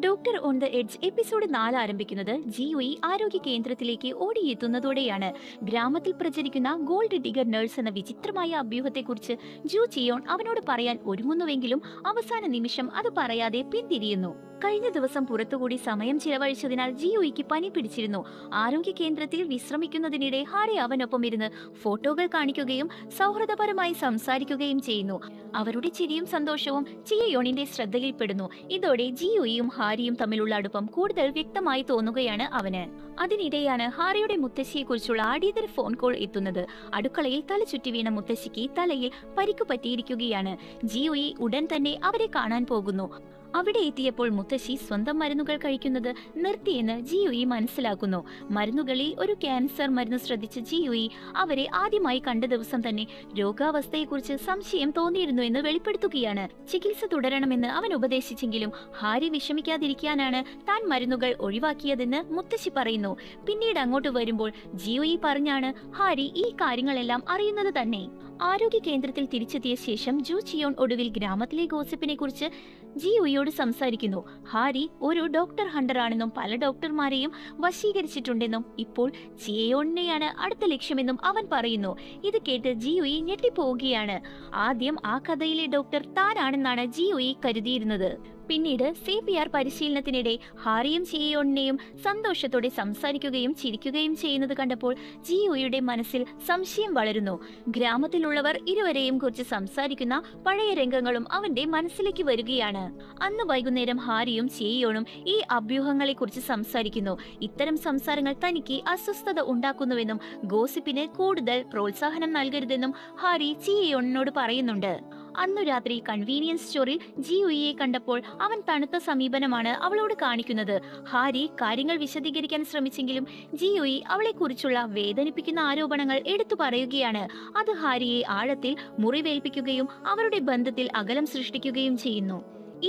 Doctor on the edge episode 4 ആരംഭിക്കുന്നത് ജിയുയി ആരോഗ്യ കേന്ദ്രത്തിലേക്ക് ഓടിയെത്തുന്നതോടെയാണ്. ഗ്രാമത്തിൽ പ്രചരിക്കുന്ന ഗോൾഡ് ഡിഗർ നഴ്സ് എന്ന വിചിത്രമായ അഭ്യൂഹത്തെക്കുറിച്ച് ജു ചിയോൺ അവനോട് പറയാൻ ഒരുങ്ങുന്നുവെങ്കിലും അവസാന നിമിഷം അത് പറയാതെ പിന്തിരിയുന്നു. കഴിഞ്ഞ ദിവസം പുറത്തുകൂടി സമയം ചിലവഴിച്ചതിനാൽ ജിയുയിക്ക് പനി പിടിച്ചിരുന്നു. ആരോഗ്യ കേന്ദ്രത്തിൽ വിശ്രമിക്കുന്നതിനിടെ ഹാരി അവനൊപ്പം ഇരുന്ന് ഫോട്ടോകൾ കാണിക്കുകയും സൗഹൃദപരമായി സംസാരിക്കുകയും ചെയ്യുന്നു. അവരുടെ ചിരിയും സന്തോഷവും ചിയയോണിന്റെ ശ്രദ്ധയിൽപ്പെടുന്നു. ഇതോടെ ജിയുയിയും ഹാരിയും തമ്മിലുള്ള അടുപ്പം കൂടുതൽ വ്യക്തമായി തോന്നുകയാണ് അവന്. അതിനിടെയാണ് ഹാരിയുടെ മുത്തശ്ശിയെക്കുറിച്ചുള്ള അടിയന്തര ഫോൺ കോൾ എത്തുന്നത്. അടുക്കളയിൽ തല ചുറ്റി വീണ മുത്തശ്ശിക്ക് തലയിൽ പരിക്കു പറ്റിയിരിക്കുകയാണ്. ജിയുയി ഉടൻ തന്നെ അവരെ കാണാൻ പോകുന്നു. അവിടെ എത്തിയപ്പോൾ മുത്തശ്ശി സ്വന്തം മരുന്നുകൾ കഴിക്കുന്നത് നിർത്തിയെന്ന് ജിയുയി മനസ്സിലാക്കുന്നു. മരുന്നുകളിൽ ഒരു ക്യാൻസർ മരുന്ന് ശ്രദ്ധിച്ച ജിയുയി അവരെ ആദ്യമായി കണ്ട ദിവസം തന്നെ രോഗാവസ്ഥയെക്കുറിച്ച് സംശയം തോന്നിയിരുന്നു എന്ന് വെളിപ്പെടുത്തുകയാണ്. ചികിത്സ തുടരണമെന്ന് അവൻ ഉപദേശിച്ചെങ്കിലും ഹാരി വിഷമിക്കാതിരിക്കാനാണ് താൻ മരുന്നുകൾ ഒഴിവാക്കിയതെന്ന് മുത്തശ്ശി പറയുന്നു. പിന്നീട് അങ്ങോട്ട് വരുമ്പോൾ ജിയുയി പറഞ്ഞാണ് ഹാരി ഈ കാര്യങ്ങളെല്ലാം അറിയുന്നത് തന്നെ. ആരോഗ്യ കേന്ദ്രത്തിൽ തിരിച്ചെത്തിയ ശേഷം ജു ചിയോൺ ഒടുവിൽ ഗ്രാമത്തിലെ ഗോസിപ്പിനെ കുറിച്ച് ജിയുയിയോട് സംസാരിക്കുന്നു. ഹാരി ഒരു ഡോക്ടർ ഹണ്ടർ ആണെന്നും പല ഡോക്ടർമാരെയും വശീകരിച്ചിട്ടുണ്ടെന്നും ഇപ്പോൾ ചിയോണിനെയാണ് അടുത്ത ലക്ഷ്യമെന്നും അവൻ പറയുന്നു. ഇത് കേട്ട് ജിയുയി ഞെട്ടിപ്പോവുകയാണ്. ആദ്യം ആ കഥയിലെ ഡോക്ടർ താനാണെന്നാണ് ജിയുയി കരുതിയിരുന്നത്. പിന്നീട് CPR പരിശീലനത്തിനിടെ ഹാരിയും ചിയോണിനെയും സന്തോഷത്തോടെ സംസാരിക്കുകയും ചിരിക്കുകയും ചെയ്യുന്നത് കണ്ടപ്പോൾ ജിയുയുടെ മനസ്സിൽ സംശയം വളരുന്നു. ഗ്രാമത്തിലുള്ളവർ ഇരുവരെയും കുറിച്ച് സംസാരിക്കുന്ന പഴയ രംഗങ്ങളും അവന്റെ മനസ്സിലേക്ക് വരികയാണ്. അന്ന് വൈകുന്നേരം ഹാരിയും ചിയോണും ഈ അഭ്യൂഹങ്ങളെ കുറിച്ച് സംസാരിക്കുന്നു. ഇത്തരം സംസാരങ്ങൾ തനിക്ക് അസ്വസ്ഥത ഉണ്ടാക്കുന്നുവെന്നും ഗോസിപ്പിന് കൂടുതൽ പ്രോത്സാഹനം നൽകരുതെന്നും ഹാരി ചിയോണിനോട് പറയുന്നുണ്ട്. അന്നു രാത്രി കൺവീനിയൻസ് സ്റ്റോറിൽ ജിയുയിയെ കണ്ടപ്പോൾ അവൻ തണുത്ത സമീപനമാണ് അവളോട് കാണിക്കുന്നത്. ഹാരി കാര്യങ്ങൾ വിശദീകരിക്കാൻ ശ്രമിച്ചെങ്കിലും ജിയുയി അവളെക്കുറിച്ചുള്ള വേദനിപ്പിക്കുന്ന ആരോപണങ്ങൾ എടുത്തു പറയുകയാണ്. അത് ഹാരിയെ ആഴത്തിൽ മുറിവേൽപ്പിക്കുകയും അവരുടെ ബന്ധത്തിൽ അകലം സൃഷ്ടിക്കുകയും ചെയ്യുന്നു.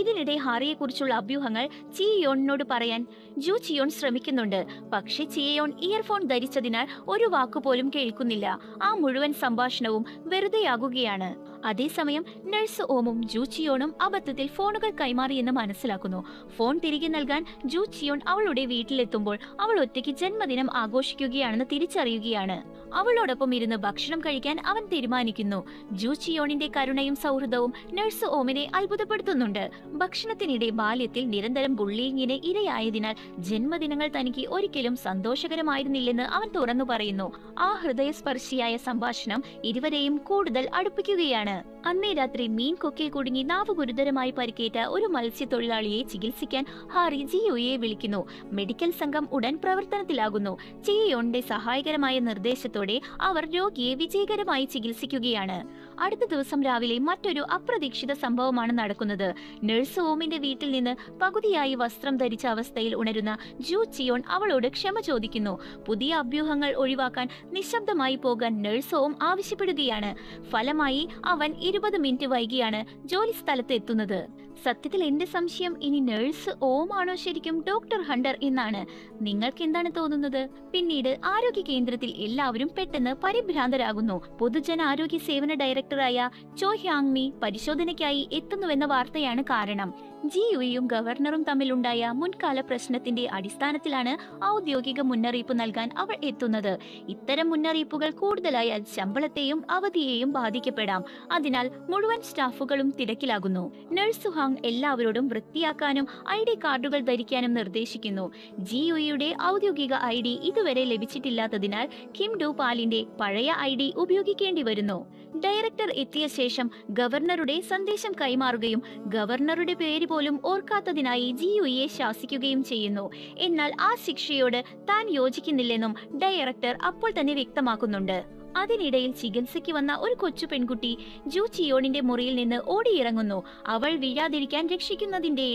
ഇതിനിടെ ഹാരിയെക്കുറിച്ചുള്ള അഭ്യൂഹങ്ങൾ ചിയോണിനോട് പറയാൻ ജു ചിയോൺ ശ്രമിക്കുന്നുണ്ട്. പക്ഷെ ചിയോൺ ഇയർഫോൺ ധരിച്ചതിനാൽ ഒരു വാക്കുപോലും കേൾക്കുന്നില്ല. ആ മുഴുവൻ സംഭാഷണവും വെറുതെയാകുകയാണ്. അതേസമയം നഴ്സ് ഓമും ജു ചിയോണും അബദ്ധത്തിൽ ഫോണുകൾ കൈമാറിയെന്ന് മനസ്സിലാക്കുന്നു. ഫോൺ തിരികെ നൽകാൻ ജു ചിയോൺ അവളുടെ വീട്ടിലെത്തുമ്പോൾ അവൾ ഒറ്റയ്ക്ക് ജന്മദിനം ആഘോഷിക്കുകയാണെന്ന് തിരിച്ചറിയുകയാണ്. അവളോടൊപ്പം ഇരുന്ന് ഭക്ഷണം കഴിക്കാൻ അവൻ തീരുമാനിക്കുന്നു. ജു ചിയോണിന്റെ കരുണയും സൗഹൃദവും നഴ്സ് ഓമിനെ അത്ഭുതപ്പെടുത്തുന്നുണ്ട്. ഭക്ഷണത്തിനിടെ ബാല്യത്തിൽ നിരന്തരം ബുള്ളിയിങ്ങിന് ഇരയായതിനാൽ ജന്മദിനങ്ങൾ തനിക്ക് ഒരിക്കലും സന്തോഷകരമായിരുന്നില്ലെന്ന് അവൻ തുറന്നു പറയുന്നു. ആ ഹൃദയസ്പർശിയായ സംഭാഷണം ഇരുവരെയും കൂടുതൽ അടുപ്പിക്കുകയാണ്. അന്നേ രാത്രി മീൻ കൊക്കിൽ കുടുങ്ങി നാവ് ഗുരുതരമായി പരിക്കേറ്റ ഒരു മത്സ്യത്തൊഴിലാളിയെ ചികിത്സിക്കാൻ ഹാരി ജിയുയെ വിളിക്കുന്നു. മെഡിക്കൽ സംഘം ഉടൻ പ്രവർത്തനത്തിലാകുന്നു. ചിയോണിന്റെ സഹായകരമായ നിർദ്ദേശത്തോടെ അവർ രോഗിയെ വിജയകരമായി ചികിത്സിക്കുകയാണ്. അടുത്ത ദിവസം രാവിലെ മറ്റൊരു അപ്രതീക്ഷിത സംഭവമാണ് നടക്കുന്നത്. നഴ്സ് ഓമിന്റെ വീട്ടിൽ നിന്ന് പകുതിയായി വസ്ത്രം ധരിച്ച അവസ്ഥയിൽ ഉണരുന്ന ജു ചിയോൺ അവളോട് ക്ഷമ ചോദിക്കുന്നു. പുതിയ അഭ്യൂഹങ്ങൾ ഒഴിവാക്കാൻ നിശബ്ദമായി പോകാൻ നഴ്സ് ഓം ആവശ്യപ്പെടുകയാണ്. ഫലമായി അവൻ 20 മിനിറ്റ് വൈകിയാണ് ജോലി സ്ഥലത്ത് എത്തുന്നത്. സത്യത്തിൽ എന്റെ സംശയം ഇനി നഴ്സ് ഓം ആണോ ശരിക്കും ഡോക്ടർ ഹണ്ടർ എന്നാണ്. നിങ്ങൾക്ക് എന്താണ് തോന്നുന്നത്? പിന്നീട് ആരോഗ്യ കേന്ദ്രത്തിൽ എല്ലാവരും പെട്ടെന്ന് പരിഭ്രാന്തരാകുന്നു. പൊതുജനാരോഗ്യ സേവന ഡയറക്ടറായ ചോ ഹ്യാങ് മി പരിശോധനയ്ക്കായി എത്തുന്നുവെന്ന വാർത്തയാണ് കാരണം. ജിയുയും ഗവർണറും തമ്മിലുണ്ടായ മുൻകാല പ്രശ്നത്തിന്റെ അടിസ്ഥാനത്തിലാണ് ഔദ്യോഗിക മുന്നറിയിപ്പ് നൽകാൻ അവൾ എത്തുന്നത്. ഇത്തരം മുന്നറിയിപ്പുകൾ കൂടുതലായാൽ ശമ്പളത്തെയും അവധിയെയും ബാധിക്കപ്പെടാം. അതിനാൽ മുഴുവൻ സ്റ്റാഫുകളും തിരക്കിലാകുന്നു. നഴ്സ് ഹാങ് എല്ലാവരോടും വൃത്തിയാക്കാനും ID കാർഡുകൾ ധരിക്കാനും നിർദ്ദേശിക്കുന്നു. ജിയുയുടെ ഔദ്യോഗിക ID ഇതുവരെ ലഭിച്ചിട്ടില്ലാത്തതിനാൽ കിം ഡു പാലിന്റെ പഴയ ID ഉപയോഗിക്കേണ്ടി വരുന്നു. ഡയറക്ടർ എത്തിയ ശേഷം ഗവർണറുടെ സന്ദേശം കൈമാറുകയും ഗവർണറുടെ പേര് പോലും ഓർക്കാത്തതിനായി ജിയുയെ ശാസിക്കുകയും ചെയ്യുന്നു. എന്നാൽ ആ ശിക്ഷയോട് താൻ യോജിക്കുന്നില്ലെന്നും ഡയറക്ടർ അപ്പോൾ തന്നെ വ്യക്തമാക്കുന്നുണ്ട്. അതിനിടയിൽ ചികിത്സയ്ക്ക് വന്ന ഒരു കൊച്ചു പെൺകുട്ടി ജു ചിയോണിന്റെ മുറിയിൽ നിന്ന് ഓടിയിറങ്ങുന്നു. അവൾ വീഴാതിരിക്കാൻ രക്ഷിക്കുന്നതിന്റെ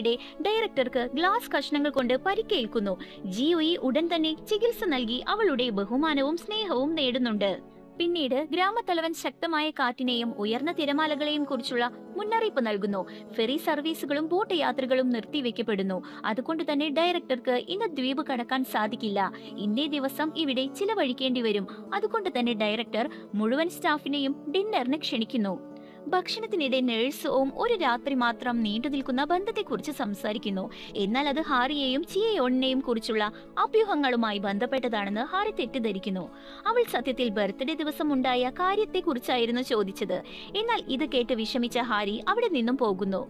ഡയറക്ടർക്ക് ഗ്ലാസ് കഷ്ണങ്ങൾ കൊണ്ട് പരിക്കേൽക്കുന്നു. ജിയുയി ഉടൻ തന്നെ ചികിത്സ നൽകി അവളുടെ ബഹുമാനവും സ്നേഹവും നേടുന്നുണ്ട്. പിന്നീട് ഗ്രാമത്തലവൻ ശക്തമായ കാറ്റിനെയും ഉയർന്ന തിരമാലകളെയും കുറിച്ചുള്ള മുന്നറിയിപ്പ് നൽകുന്നു. ഫെറി സർവീസുകളും ബോട്ട് യാത്രകളും നിർത്തിവെക്കപ്പെടുന്നു. അതുകൊണ്ട് തന്നെ ഡയറക്ടർക്ക് ഇന്ന് ദ്വീപ് കടക്കാൻ സാധിക്കില്ല. ഇന്നേ ദിവസം ഇവിടെ ചിലവഴിക്കേണ്ടി വരും. അതുകൊണ്ട് തന്നെ ഡയറക്ടർ മുഴുവൻ സ്റ്റാഫിനെയും ഡിന്നറിന് ക്ഷണിക്കുന്നു. ഭക്ഷണത്തിനിടെ നഴ്സ് ഓം ഒരു രാത്രി മാത്രം നീണ്ടു നിൽക്കുന്ന ബന്ധത്തെക്കുറിച്ച് സംസാരിക്കുന്നു. എന്നാൽ അത് ഹാരിയെയും ചിയയോണിനെയും കുറിച്ചുള്ള അഭ്യൂഹങ്ങളുമായി ബന്ധപ്പെട്ടതാണെന്ന് ഹാരി തെറ്റിദ്ധരിക്കുന്നു. അവൾ സത്യത്തിൽ ബർത്ത്ഡേ ദിവസം ഉണ്ടായ കാര്യത്തെക്കുറിച്ചായിരുന്നു ചോദിച്ചത്. എന്നാൽ ഇത് കേട്ട് വിഷമിച്ച ഹാരി അവിടെ നിന്നും പോകുന്നു.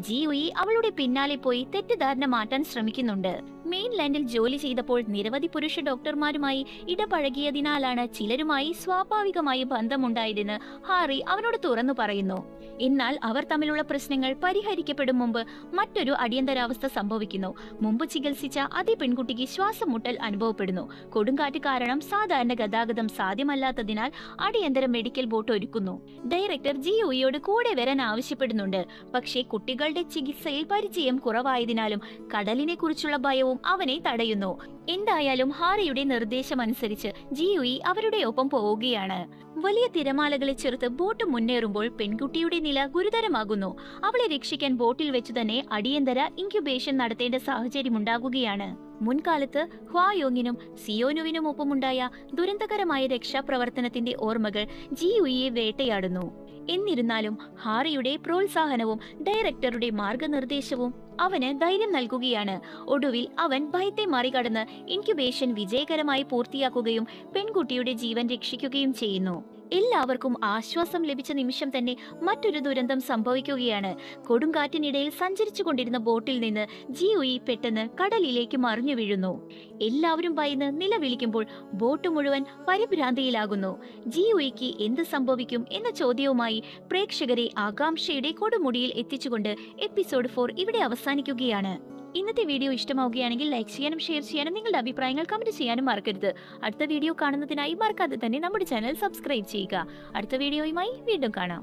ജിയുയി അവളുടെ പിന്നാലെ പോയി തെറ്റിദ്ധാരണ മാറ്റാൻ ശ്രമിക്കുന്നുണ്ട്. മെയിൻലാൻഡിൽ ജോലി ചെയ്തപ്പോൾ നിരവധി പുരുഷ ഡോക്ടർമാരുമായി ഇടപഴകിയതിനാലാണ് ചിലരുമായി സ്വാഭാവികമായി ബന്ധമുണ്ടായതെന്ന് ഹാരി അവനോട് തുറന്നു പറയുന്നു. എന്നാൽ അവർ തമ്മിലുള്ള പ്രശ്നങ്ങൾ പരിഹരിക്കപ്പെടും മുമ്പ് മറ്റൊരു അടിയന്തരാവസ്ഥ സംഭവിക്കുന്നു. മുമ്പ് ചികിത്സിച്ച അതേ പെൺകുട്ടിക്ക് ശ്വാസം മുട്ടൽ അനുഭവപ്പെടുന്നു. കൊടുങ്കാറ്റ് കാരണം സാധാരണ ഗതാഗതം സാധ്യമല്ലാത്തതിനാൽ അടിയന്തര മെഡിക്കൽ ബോട്ട് ഒരുക്കുന്നു. ഡയറക്ടർ ജിയുയിയോട് കൂടെ വരാൻ ആവശ്യപ്പെടുന്നുണ്ട്. പക്ഷേ കുട്ടികളുടെ ചികിത്സയിൽ പരിചയം കുറവായതിനാലും കടലിനെ കുറിച്ചുള്ള ഭയവും അവനെ തടയുന്നു. എന്തായാലും ഹാരിയുടെ നിർദ്ദേശമനുസരിച്ച് ജിയുയി അവരുടെ ഒപ്പം പോവുകയാണ്. വലിയ തിരമാലകളെ ചെറുത്ത് ബോട്ട് മുന്നേറുമ്പോൾ പെൺകുട്ടിയുടെ നില ഗുരുതരമാകുന്നു. അവളെ രക്ഷിക്കാൻ ബോട്ടിൽ വെച്ചു തന്നെ അടിയന്തര ഇൻക്യുബേഷൻ നടത്തേണ്ട സാഹചര്യമുണ്ടാകുകയാണ്. മുൻകാലത്ത് ഹ്വായോങ്ങിനും സിയോനുവിനും ഒപ്പമുണ്ടായ ദുരന്തകരമായ രക്ഷാപ്രവർത്തനത്തിന്റെ ഓർമ്മകൾ ജിയുയിയെ വേട്ടയാടുന്നു. എന്നിരുന്നാലും ഹാരിയുടെ പ്രോത്സാഹനവും ഡയറക്ടറുടെ മാർഗനിർദ്ദേശവും അവന് ധൈര്യം നൽകുകയാണ്. ഒടുവിൽ അവൻ ഭയത്തെ മറികടന്ന് ഇൻക്യുബേഷൻ വിജയകരമായി പൂർത്തിയാക്കുകയും പെൺകുട്ടിയുടെ ജീവൻ രക്ഷിക്കുകയും ചെയ്യുന്നു. എല്ലാവർക്കും ആശ്വാസം ലഭിച്ച നിമിഷം തന്നെ മറ്റൊരു ദുരന്തം സംഭവിക്കുകയാണ്. കൊടുങ്കാറ്റിനിടയിൽ സഞ്ചരിച്ചു കൊണ്ടിരുന്ന ബോട്ടിൽ നിന്ന് ജിയുയി പെട്ടെന്ന് കടലിലേക്ക് മറിഞ്ഞു വീഴുന്നു. എല്ലാവരും ഭയന്ന് നിലവിളിക്കുമ്പോൾ ബോട്ട് മുഴുവൻ പരിഭ്രാന്തിയിലാകുന്നു. ജിയുയിക്ക് എന്ത് സംഭവിക്കും എന്ന ചോദ്യവുമായി പ്രേക്ഷകരെ ആകാംക്ഷയുടെ കൊടുമുടിയിൽ എത്തിച്ചുകൊണ്ട് എപ്പിസോഡ് 4 ഇവിടെ അവസാനിക്കുകയാണ്. ഇന്നത്തെ വീഡിയോ ഇഷ്ടമാവുകയാണെങ്കിൽ ലൈക്ക് ചെയ്യാനും ഷെയർ ചെയ്യാനും നിങ്ങളുടെ അഭിപ്രായങ്ങൾ കമന്റ് ചെയ്യാനും മറക്കരുത്. അടുത്ത വീഡിയോ കാണുന്നതിനായി മറക്കാതെ തന്നെ നമ്മുടെ ചാനൽ സബ്സ്ക്രൈബ് ചെയ്യുക. അടുത്ത വീഡിയോയുമായി വീണ്ടും കാണാം.